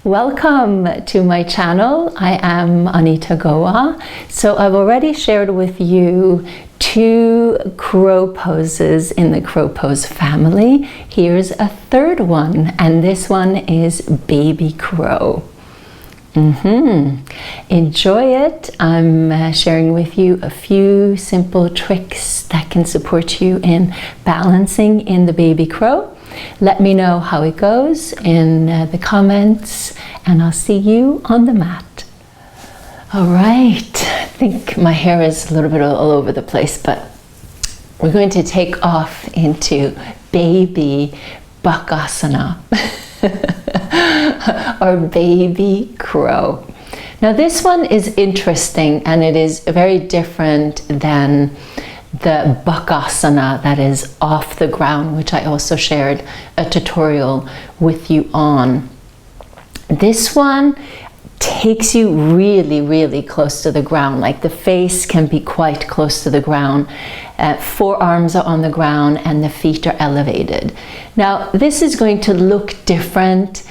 Welcome to my channel. I am Anita Goa. So I've already shared with you 2 crow poses in the crow pose family. Here's a third one, and this one is baby crow. Enjoy it. I'm sharing with you a few simple tricks that can support you in balancing in the baby crow. Let me know how it goes in the comments, and I'll see you on the mat. All right, I think my hair is a little bit all over the place, but we're going to take off into baby Bakasana or baby crow. Now this one is interesting, and it is very different than the Bakasana that is off the ground, which I also shared a tutorial with you on. This one takes you really close to the ground, like the face can be quite close to the ground. Forearms are on the ground and the feet are elevated. Now this is going to look different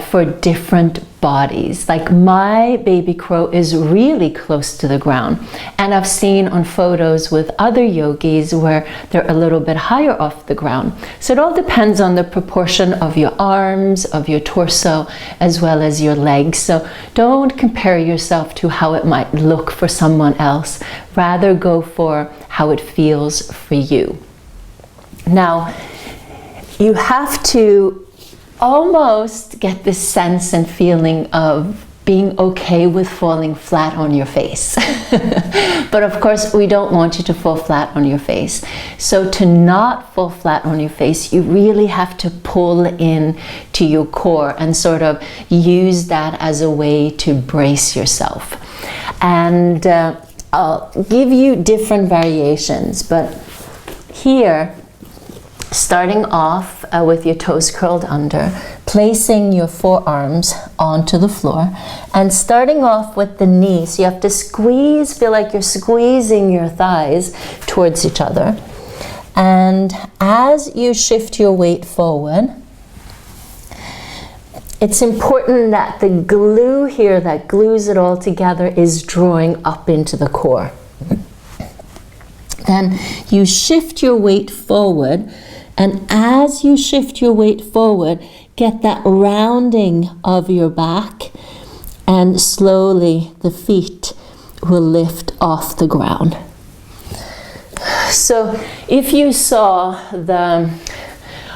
for different bodies. Like my baby crow is really close to the ground, and I've seen on photos with other yogis where they're a little bit higher off the ground. So it all depends on the proportion of your arms, of your torso, as well as your legs. So don't compare yourself to how it might look for someone else. Rather go for how it feels for you. Now, you have to almost get this sense and feeling of being okay with falling flat on your face. But of course, we don't want you to fall flat on your face. So to not fall flat on your face, you really have to pull in to your core and sort of use that as a way to brace yourself. And I'll give you different variations, but here, starting off with your toes curled under, placing your forearms onto the floor, and starting off with the knees. You have to squeeze, feel like you're squeezing your thighs towards each other. And as you shift your weight forward, it's important that the glue here that glues it all together is drawing up into the core. Then you shift your weight forward, and as you shift your weight forward, get that rounding of your back, and slowly the feet will lift off the ground. So if you saw the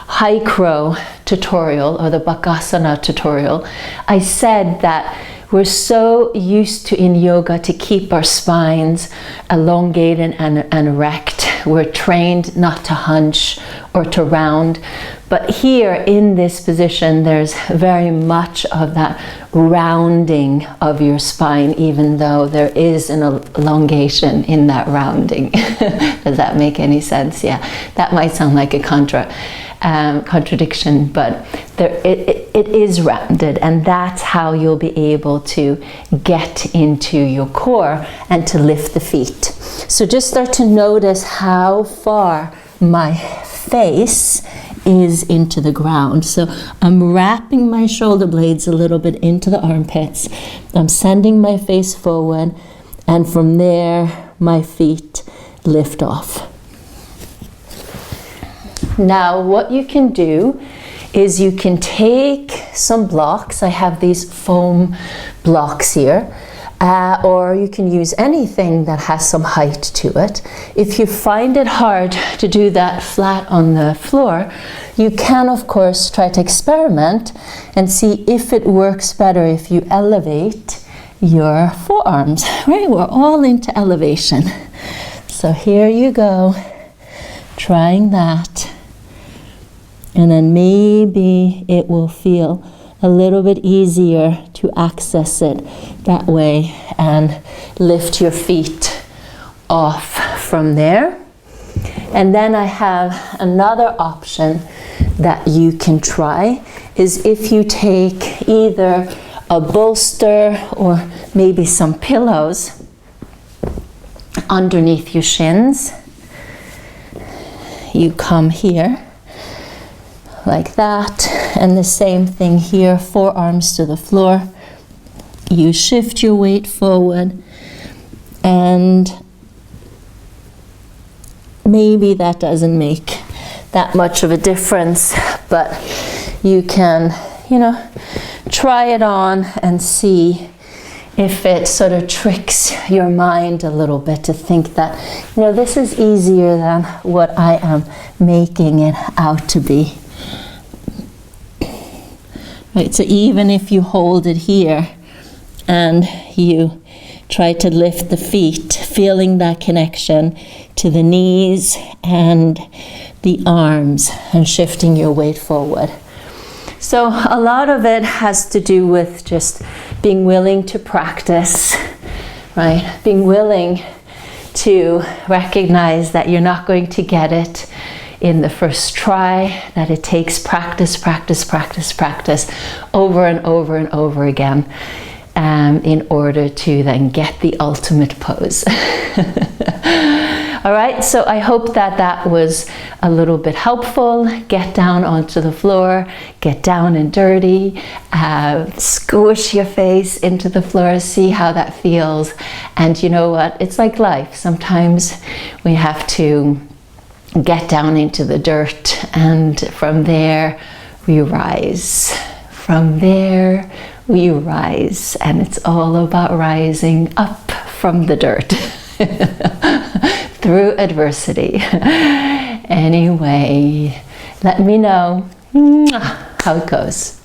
high crow tutorial or the Bakasana tutorial, I said that we're so used to in yoga to keep our spines elongated and erect. We're trained not to hunch or to round. But here in this position, there's very much of that rounding of your spine, even though there is an elongation in that rounding. Does that make any sense? Yeah, that might sound like a contradiction, but it is rounded, and that's how you'll be able to get into your core and to lift the feet. So just start to notice how far my face is into the ground. So I'm wrapping my shoulder blades a little bit into the armpits. I'm sending my face forward, and from there my feet lift off. Now what you can do is you can take some blocks. I have these foam blocks here, or you can use anything that has some height to it. If you find it hard to do that flat on the floor, you can of course try to experiment and see if it works better if you elevate your forearms. Right, we're all into elevation. So here you go, trying that. And then maybe it will feel a little bit easier to access it that way and lift your feet off from there. And then I have another option that you can try, is if you take either a bolster or maybe some pillows underneath your shins. You come here like that. And the same thing here, forearms to the floor. You shift your weight forward, and maybe that doesn't make that much of a difference, but you can, try it on and see if it sort of tricks your mind a little bit to think that, this is easier than what I am making it out to be. Right, so even if you hold it here and you try to lift the feet, feeling that connection to the knees and the arms and shifting your weight forward. So a lot of it has to do with just being willing to practice, right? Being willing to recognize that you're not going to get it in the first try, that it takes practice, practice, practice, practice over and over and over again in order to then get the ultimate pose. All right, so I hope that that was a little bit helpful. Get down onto the floor, get down and dirty, squish your face into the floor, see how that feels. And you know what? It's like life. Sometimes we have to get down into the dirt, and from there we rise. From there we rise, and it's all about rising up from the dirt. Through adversity. Anyway, let me know how it goes.